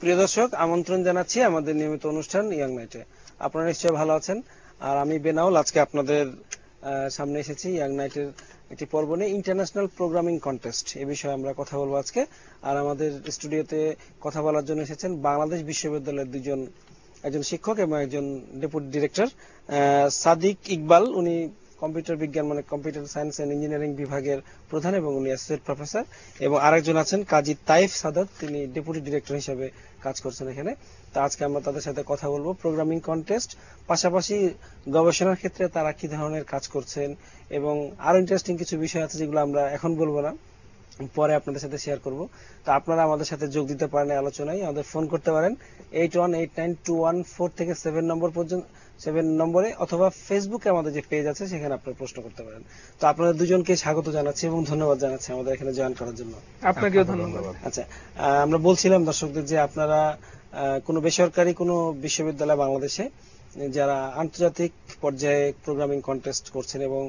প্রিয় দর্শক, আমন্ত্রণ জানাচ্ছি আমাদের নিয়মিত অনুষ্ঠান ইয়াং নাইটে। আপনারা নিশ্চয়ই ভালো আছেন। আর আমি বেনাউল আজকে আপনাদের সামনে এসেছি ইয়াং নাইটের একটি পর্ব নিয়ে, ইন্টারন্যাশনাল প্রোগ্রামিং কন্টেস্ট। এ বিষয়ে আমরা কথা বলবো আজকে। আর আমাদের স্টুডিওতে কথা বলার জন্য এসেছেন বাংলাদেশ বিশ্ববিদ্যালয়ের একজন শিক্ষক এবং একজন ডেপুটি ডিরেক্টর, সাদিক ইকবাল। উনি কম্পিউটার বিজ্ঞান মানে কম্পিউটার সায়েন্স এন্ড ইঞ্জিনিয়ারিং বিভাগের প্রধান এবং উনি অ্যাসোসিয়েট প্রফেসর। এবং আরেকজন আছেন কাজী তাইফ সাদাত, তিনি ডেপুটি ডিরেক্টর হিসেবে কাজ করছেন এখানে। তা আজকে আমরা তাদের সাথে কথা বলবো প্রোগ্রামিং কন্টেস্ট, পাশাপাশি গবেষণার ক্ষেত্রে তারা কি ধরনের কাজ করছেন, এবং আরো ইন্টারেস্টিং কিছু বিষয় আছে যেগুলো আমরা এখন বলবো না, পরে আপনাদের সাথে শেয়ার করব। তো আপনারা আমাদের সাথে যোগ দিতে পারেন এই আলোচনায়, আমাদের ফোন করতে পারেন 818921 থেকে 7 নম্বরে, অথবা ফেসবুকে আমাদের যে পেজ আছে সেখানে আপনারা প্রশ্ন করতে পারেন। তো আপনাদের দুজনকে স্বাগত জানাচ্ছি এবং ধন্যবাদ জানাচ্ছি আমাদের এখানে জয়েন করার জন্য। আপনাকেও ধন্যবাদ। আচ্ছা, আমরা বলছিলাম দর্শকদের যে আপনারা কোনো বেসরকারি কোনো বিশ্ববিদ্যালয় বাংলাদেশে যারা আন্তর্জাতিক পর্যায়ে প্রোগ্রামিং কন্টেস্ট করছেন, এবং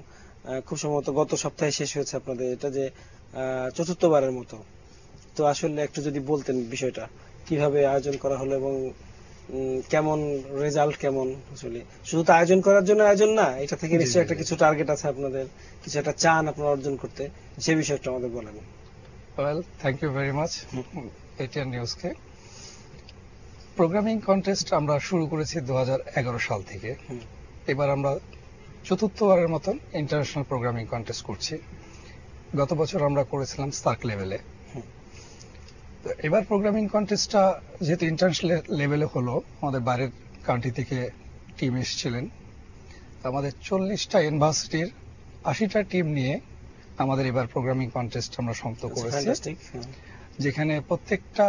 খুব সম্ভবত গত সপ্তাহে শেষ হয়েছে আপনাদের এটা, যে চতুর্থবারের মতো। তো আসলে একটু যদি বলতেন বিষয়টা কিভাবে আয়োজন করা হলো এবং কেমন রেজাল্ট, কেমন আসলে শুধু তো আয়োজন করার জন্য আয়োজন না, এটা থেকে নিশ্চয়ই একটা কিছু টার্গেট আছে আপনাদের, কিছু একটা চান আপনারা অর্জন করতে, সে বিষয়টা আমাদের বলেন। Well, thank you very much ATN নিউজকে। প্রোগ্রামিং কন্টেস্ট আমরা শুরু করেছি 2011 সাল থেকে। এবার আমরা চতুর্থবারের মতন ইন্টারন্যাশনাল প্রোগ্রামিং কন্টেস্ট করছি। গত বছর আমরা করেছিলাম সার্ক লেভেলে। এবার প্রোগ্রামিং কন্টেস্টটা যেহেতু ইন্টারন্যাশনাল লেভেলে হলো, আমাদের বাইরের কান্ট্রি থেকে টিম এসেছিলেন। আমাদের 40টা ইউনিভার্সিটির 80টা টিম নিয়ে আমাদের এবার প্রোগ্রামিং কন্টেস্ট আমরা সমাপ্ত করেছি, যেখানে প্রত্যেকটা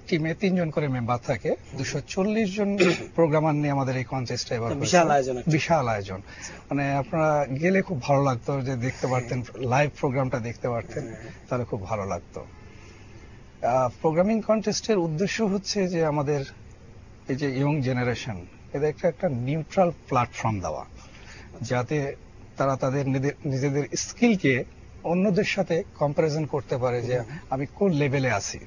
টিমে 3 জন করে মেম্বার থাকে। 240 জন প্রোগ্রামার নিয়ে আমাদের এই কন্টেস্টটা এবার বিশাল আয়োজন। মানে আপনারা গেলে খুব ভালো লাগতো, যে দেখতে পারতেন, লাইভ প্রোগ্রামটা দেখতে পারতেন, তাহলে খুব ভালো লাগতো। প্রোগ্রামিং কন্টেস্টের উদ্দেশ্য হচ্ছে যে আমাদের এই যে ইয়ং জেনারেশন, এদের একটা নিউট্রাল প্ল্যাটফর্ম দেওয়া, যাতে তারা তাদের নিজেদের স্কিলকে অন্যদের সাথে কম্পারিজন করতে পারে, যে আমি কোন লেভেলে আছি।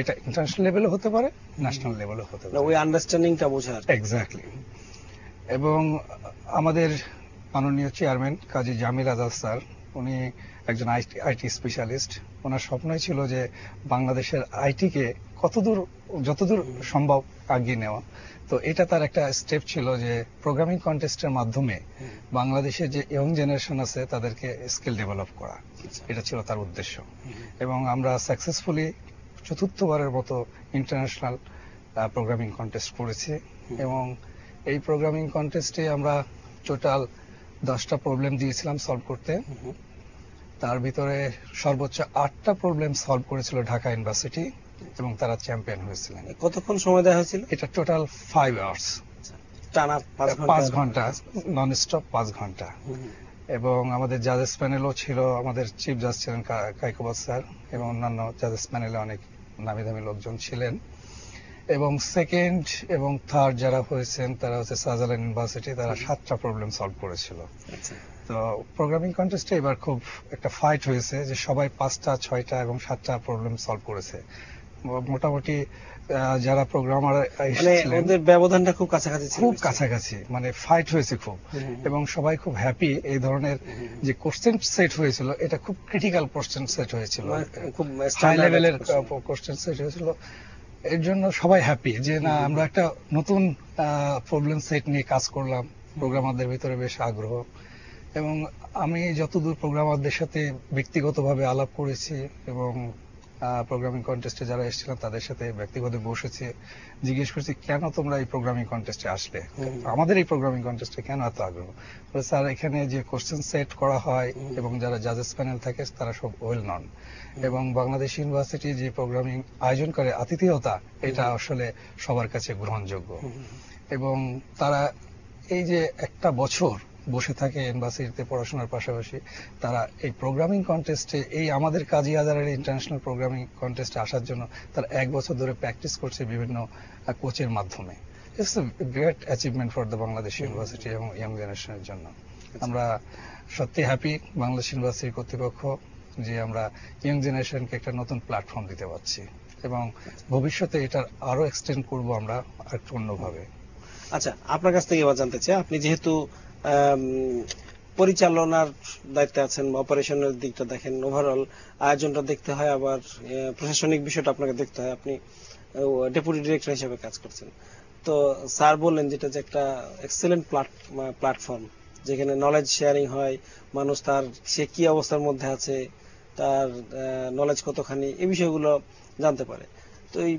এটা ইন্টারন্যাশনাল লেভেলে হতে পারে, ন্যাশনাল লেভেলে হতে পারে, ওই আন্ডারস্ট্যান্ডিংটা বোঝার। এক্স্যাক্টলি। এবং আমাদের মাননীয় চেয়ারম্যান কাজী জামিল আজাদ স্যার, উনি একজন আইটি স্পেশালিস্ট। ওনার স্বপ্নই ছিল যে বাংলাদেশের আইটিকে যতদূর সম্ভব এগিয়ে নেওয়া। তো এটা তার একটা স্টেপ ছিল, যে প্রোগ্রামিং কন্টেস্টের মাধ্যমে বাংলাদেশের যে ইয়ং জেনারেশন আছে তাদেরকে স্কিল ডেভেলপ করা। এটা ছিল তার উদ্দেশ্য। এবং আমরা সাকসেসফুলি চতুর্থবারের মতো ইন্টারন্যাশনাল প্রোগ্রামিং কন্টেস্ট করেছি। এবং এই প্রোগ্রামিং কন্টেস্টে আমরা টোটাল 10টা প্রবলেম দিয়েছিলাম সলভ করতে। তার ভিতরে সর্বোচ্চ 8টা প্রবলেম সলভ করেছিল ঢাকা ইউনিভার্সিটি, এবং তারা চ্যাম্পিয়ন হয়েছিলেন। কতক্ষণ সময় দেওয়া হয়েছিল? এটা টোটাল 5 আওয়ার্স, টানা 5 ঘন্টা, নন স্টপ 5 ঘন্টা। এবং আমাদের জাজেস প্যানেলও ছিল, আমাদের চিফ জাজ ছিলেন কাইকোবাদ স্যার, এবং অন্যান্য জাজেস প্যানেলে অনেক নামি দামি লোকজন ছিলেন। এবং সেকেন্ড এবং থার্ড যারা হয়েছেন তারা হচ্ছে শাহজালাল ইউনিভার্সিটি, তারা 7টা প্রবলেম সলভ করেছিল। তো প্রোগ্রামিং কন্টেস্টে এবার খুব একটা ফাইট হয়েছে, যে সবাই 5টা, 6টা এবং 7টা প্রবলেম সলভ করেছে। মোটামুটি যারা প্রোগ্রামার ওদের ব্যবধানটা খুব কাছাকাছি, মানে ফাইট হয়েছে খুব। এবং সবাই খুব হ্যাপি। এই ধরনের যে কোশ্চেন সেট হয়েছিল, এটা খুব ক্রিটিক্যাল কোশ্চেন সেট হয়েছিল, খুব হাই লেভেলের কোশ্চেন সেট হয়েছিল। এর জন্য সবাই হ্যাপি, যে না, আমরা একটা নতুন প্রবলেম সেট নিয়ে কাজ করলাম। প্রোগ্রামারদের ভিতরে বেশ আগ্রহ। এবং আমি যতদূর প্রোগ্রামারদের সাথে ব্যক্তিগতভাবে আলাপ করেছি, এবং প্রোগ্রামিং কন্টেস্টে যারা এসেছিলেন তাদের সাথে ব্যক্তিগত বসেছি, জিজ্ঞেস করছি কেন তোমরা এই প্রোগ্রামিং কন্টেস্টে আসলে, আমাদের এই প্রোগ্রামিং কন্টেস্টে কেন এত আগ্রহ। স্যার, এখানে যে কোশ্চেন সেট করা হয় এবং যারা জাজেস প্যানেল থাকে তারা সব ওয়েল নন, এবং বাংলাদেশ ইউনিভার্সিটি যে প্রোগ্রামিং আয়োজন করে আতিথেয়তা, এটা আসলে সবার কাছে গ্রহণযোগ্য। এবং তারা এই যে একটা বছর বসে থাকে ইউনিভার্সিটিতে পড়াশোনার পাশাপাশি, তারা এই প্রোগ্রামিং কন্টেস্টে, এই আমাদের কাজী আজারের ইন্টারন্যাশনাল প্রোগ্রামিং কন্টেস্টে আসার জন্য তারা 1 বছর ধরে প্র্যাকটিস করছে বিভিন্ন কোচের মাধ্যমে। It's a great achievement for the Bangladesh university এবং ইয়াং জেনারেশনের জন্য। আমরা সত্যি হ্যাপি বাংলাদেশ ইউনিভার্সিটি কর্তৃপক্ষ, যে আমরা ইয়াং জেনারেশনকে একটা নতুন প্ল্যাটফর্ম দিতে পারছি। এবং ভবিষ্যতে এটা আরো এক্সটেন্ড করব আমরা একটু অন্যভাবে। আচ্ছা, আপনার কাছ থেকে এবার জানতে চাই, আপনি যেহেতু পরিচালনার দায়িত্বে আছেন, অপারেশনের দিকটা দেখেন, ওভারঅল আয়োজনটা দেখতে হয়, আবার প্রশাসনিক বিষয়টা আপনাকে দেখতে হয়, আপনি ডেপুটি ডিরেক্টর হিসেবে কাজ করছেন। তো স্যার বললেন যেটা যে একটা এক্সেলেন্ট প্ল্যাটফর্ম, যেখানে নলেজ শেয়ারিং হয়, মানুষ তার সে কি অবস্থার মধ্যে আছে, তার নলেজ কতখানি, এই বিষয়গুলো জানতে পারে। তো এই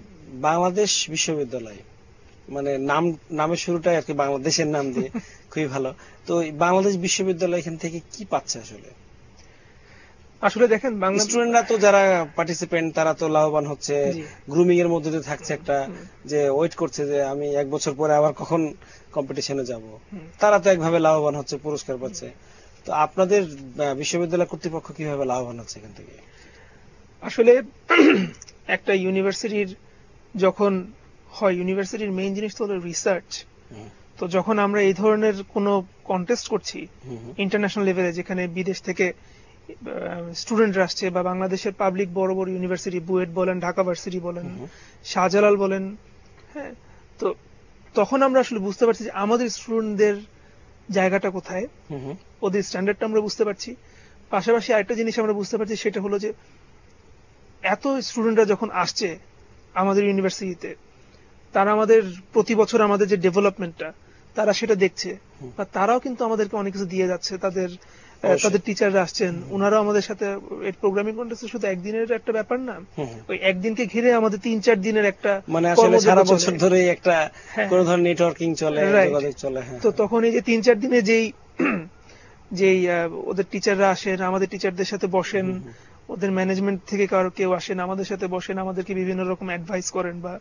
বাংলাদেশ বিশ্ববিদ্যালয়, মানে নামের শুরুটাই আর কি বাংলাদেশের নাম দিয়ে, খুবই ভালো। তো বাংলাদেশ বিশ্ববিদ্যালয় এখান থেকে কি পাচ্ছে আসলে দেখেন, স্টুডেন্টরা তো যারা পার্টিসিপেন্ট তারা তো লাভবান হচ্ছে, গ্রুমিং এর মধ্যে দিয়ে থাকছে একটা, যে ওয়েট করছে যে আমি 1 বছর পরে আবার কখন কম্পিটিশনে যাব, তারা তো একভাবে লাভবান হচ্ছে, পুরস্কার পাচ্ছে। তো আপনাদের বিশ্ববিদ্যালয় কর্তৃপক্ষ কিভাবে লাভবান হচ্ছে এখান থেকে? আসলে একটা ইউনিভার্সিটির যখন হয়, ইউনিভার্সিটির মেইন জিনিস তো হলো রিসার্চ। তো যখন আমরা এই ধরনের কোনো কন্টেস্ট করছি ইন্টারন্যাশনাল লেভেলে, যেখানে বিদেশ থেকে স্টুডেন্টরা আসছে, বা বাংলাদেশের পাবলিক বড় বড় ইউনিভার্সিটি, বুয়েট বলেন, ঢাকা ভার্সিটি বলেন, শাহজালাল বলেন, হ্যাঁ, তো তখন আমরা আসলে বুঝতে পারছি যে আমাদের স্টুডেন্টদের জায়গাটা কোথায়, ওদের স্ট্যান্ডার্ডটা আমরা বুঝতে পারছি। পাশাপাশি আরেকটা জিনিস আমরা বুঝতে পারছি, সেটা হলো যে এত স্টুডেন্টরা যখন আসছে আমাদের ইউনিভার্সিটিতে, তারা আমাদের প্রতি বছর আমাদের যে ডেভেলপমেন্টটা, তারা সেটা দেখছে, বা তারাও কিন্তু আমাদেরকে অনেক কিছু দিয়ে যাচ্ছে। তাদের টিচাররা আসছেন, ওনারাও আমাদের সাথে, প্রোগ্রামিং কন্টেস্ট শুধু একদিনের একটা ব্যাপার না, ওই একদিনকে ঘিরে আমাদের 3-4 দিনের একটা, মানে আসলে সারা বছর ধরে একটা কোন ধরনের নেটওয়ার্কিং চলে, যোগাযোগ চলে। তো তখন এই যে 3-4 দিনে যেই ওদের টিচাররা আসেন, আমাদের টিচারদের সাথে বসেন, ওদের ম্যানেজমেন্ট থেকে কেউ আসেন, আমাদের সাথে বসেন, আমাদেরকে বিভিন্ন রকম অ্যাডভাইস করেন, বা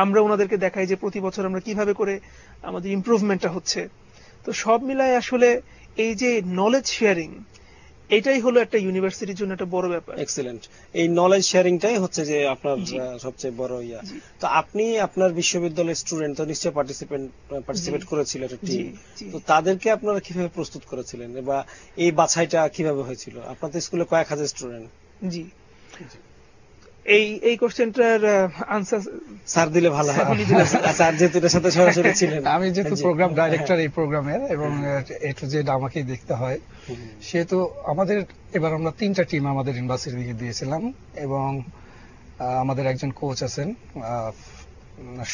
আমরা ওনাদেরকে দেখাই যে প্রতি বছর আমরা কিভাবে করে আমাদের ইমপ্রুভমেন্টটা হচ্ছে। তো সব মিলায় আসলে এই যে নলেজ শেয়ারিং, এটাই হলো একটা ইউনিভার্সিটির জন্য একটা বড় ব্যাপার। এক্সেলেন্ট। এই নলেজ শেয়ারিংটাই হচ্ছে যে আপনার সবচেয়ে বড় ইয়া। তো আপনি আপনার বিশ্ববিদ্যালয়ের স্টুডেন্ট তো নিশ্চয়ই পার্টিসিপেট করেছিল একটা টিম, তো তাদেরকে আপনারা কিভাবে প্রস্তুত করেছিলেন, বা এই বাছাইটা কিভাবে হয়েছিল? আপনাদের স্কুলে কয়েক হাজার স্টুডেন্ট। জি, এই কোশ্চেনটার আনসার স্যার দিলে ভালো হয়। স্যার যেহেতু এটার সাথে সরাসরি ছিলেন, আমি যেহেতু প্রোগ্রাম ডাইরেক্টর এই প্রোগ্রামের, এবং এ টু জেড আমাকেই দেখতে হয়, সেহেতু আমাদের এবার আমরা 3টা টিম আমাদের ইউনিভার্সিটি থেকে দিয়েছিলাম, এবং আমাদের একজন কোচ আছেন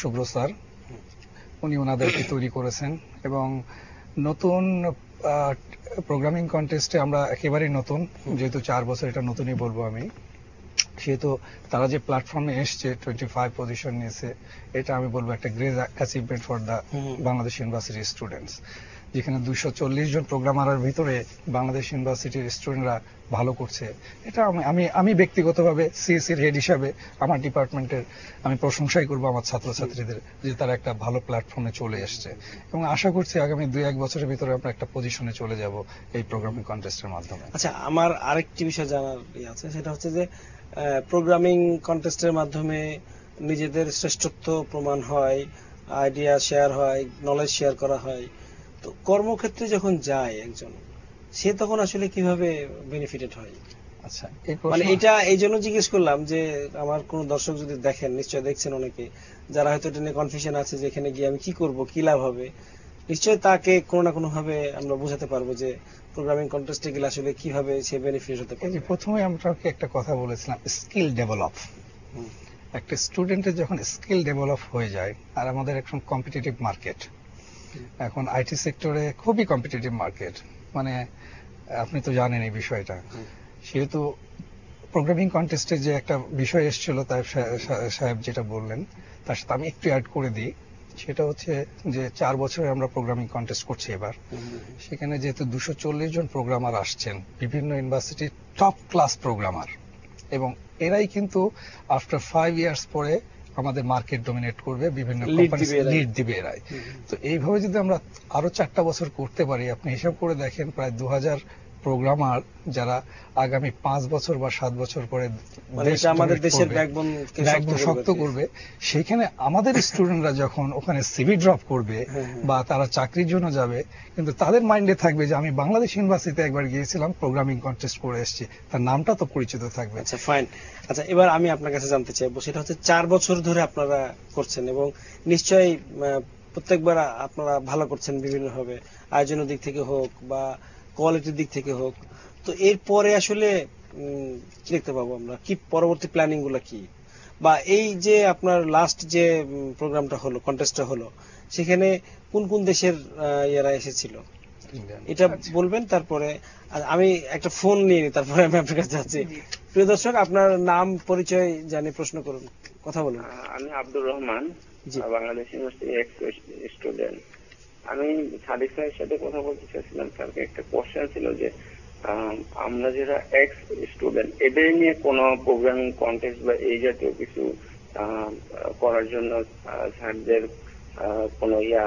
শুভ্র স্যার, উনি ওনাদেরকে তৈরি করেছেন। এবং নতুন প্রোগ্রামিং কন্টেস্টে আমরা একেবারেই নতুন, যেহেতু 4 বছর, এটা নতুনই বলবো আমি, সেহেতু তারা যে প্ল্যাটফর্মে এসছে 25 পজিশন নিয়েছে, এটা আমি বলবো একটা great achievement for the Bangladesh university students, যেখানে 240 জন প্রোগ্রামারের ভিতরে বাংলাদেশ ইউনিভার্সিটির স্টুডেন্টরা ভালো করছে। এটা আমি ব্যক্তিগতভাবে সিএসির হেড হিসাবে আমার ডিপার্টমেন্টের আমি প্রশংসাই করবো আমার ছাত্রছাত্রীদের, যে তারা একটা ভালো প্ল্যাটফর্মে চলে এসছে, এবং আশা করছি আগামী 2-1 বছরের ভিতরে আমরা একটা পজিশনে চলে যাব এই প্রোগ্রামিং কন্টেস্টের মাধ্যমে। আচ্ছা, আমার আরেকটি বিষয় জানার আছে, সেটা হচ্ছে যে প্রোগ্রামিং কন্টেস্টের মাধ্যমে নিজেদের শ্রেষ্ঠত্ব প্রমাণ হয়, আইডিয়া শেয়ার হয়, নলেজ শেয়ার করা হয়। তো কর্মক্ষেত্রে যখন যায় একজন, সে তখন আসলে কিভাবে বেনিফিটেড হয়? আচ্ছা, মানে এটা এই জন্য জিজ্ঞেস করলাম যে আমার কোন দর্শক যদি দেখেন, নিশ্চয় দেখছেন অনেকে, যারা হয়তো এটা নিয়ে কনফিউশন আছে যে এখানে গিয়ে আমি কি করব, কি লাভ হবে, নিশ্চয় তাকে কোনো না কোনো ভাবে আমরা বোঝাতে পারবো যে প্রোগ্রামিং কন্টেস্টে গেলে আসলে কিভাবে সে বেনিফিট হতে পারে। প্রথমে আমরা একটা কথা বলেছিলাম, স্কিল ডেভেলপ। একটা স্টুডেন্টের যখন স্কিল ডেভেলপ হয়ে যায়, আর আমাদের এখন কম্পিটিটিভ মার্কেট, এখন আইটি সেক্টরে খুবই কম্পিটিটিভ মার্কেট, মানে আপনি তো জানেন এই বিষয়টা। সেহেতু প্রোগ্রামিং কন্টেস্টে যে একটা বিষয় এসেছিল, তাই সাহেব যেটা বললেন, তার সাথে আমি একটু অ্যাড করে দিই, সেটা হচ্ছে যে 4 বছরে আমরা প্রোগ্রামিং কন্টেস্ট করছি এবার। সেখানে যেহেতু 240 জন প্রোগ্রামার আসছেন, বিভিন্ন ইউনিভার্সিটির টপ ক্লাস প্রোগ্রামার, এবং এরাই কিন্তু আফটার 5 ইয়ার্স পরে আমাদের মার্কেট ডমিনেট করবে, বিভিন্ন কোম্পানি লিড দিবে এরাই। তো এইভাবে যদি আমরা আরো 4টা বছর করতে পারি, আপনি হিসাব করে দেখেন প্রায় 2000 প্রোগ্রামার যারা আগামী 5 বছর বা 7 বছর পরে আমাদের দেশের ব্যাকবোন শক্ত করবে, সেখানে আমাদের স্টুডেন্টরা যখন ওখানে সিভি ড্রপ করবে বা তারা চাকরির জন্য যাবে, কিন্তু তাদের মাইন্ডে থাকবে যে আমি বাংলাদেশ ইউনিভার্সিটিতে একবার গিয়েছিলাম, প্রোগ্রামিং কন্টেস্ট করে এসেছি, তার নামটা তো পরিচিত থাকবে। আচ্ছা ফাইন। আচ্ছা এবার আমি আপনার কাছে জানতে চাইবো, সেটা হচ্ছে 4 বছর ধরে আপনারা করছেন এবং নিশ্চয়ই প্রত্যেকবার আপনারা ভালো করছেন বিভিন্নভাবে, আয়োজনের দিক থেকে হোক বা কোয়ালিটির দিক থেকে হোক। তো এরপরে আসলে কি দেখতে পাবো আমরা, কি পরবর্তী প্ল্যানিং গুলা কি, বা এই যে আপনার লাস্ট যে প্রোগ্রামটা হলো, কন্টেস্টটা হলো, সেখানে কোন কোন দেশের ইয়ারা এসেছিল এটা বলবেন। তারপরে আমি একটা ফোন নিয়ে নিই, তারপরে আমি আপনার কাছে যাচ্ছি। প্রিয় দর্শক, আপনার নাম পরিচয় জানি প্রশ্ন করুন, কথা বলুন। আমি Abdur Rahman, Bangladesh university ex student. আমি সাদিক স্যারের সাথে কথা বলতে চাইছিলাম, স্যারকে একটা কোশ্চেন ছিল যে আমরা যারা এক্স স্টুডেন্ট, এদের নিয়ে কোনো প্রোগ্রামিং কন্টেস্ট বা এই জাতীয় কিছু করার জন্য স্যারদের কোনো ইয়ে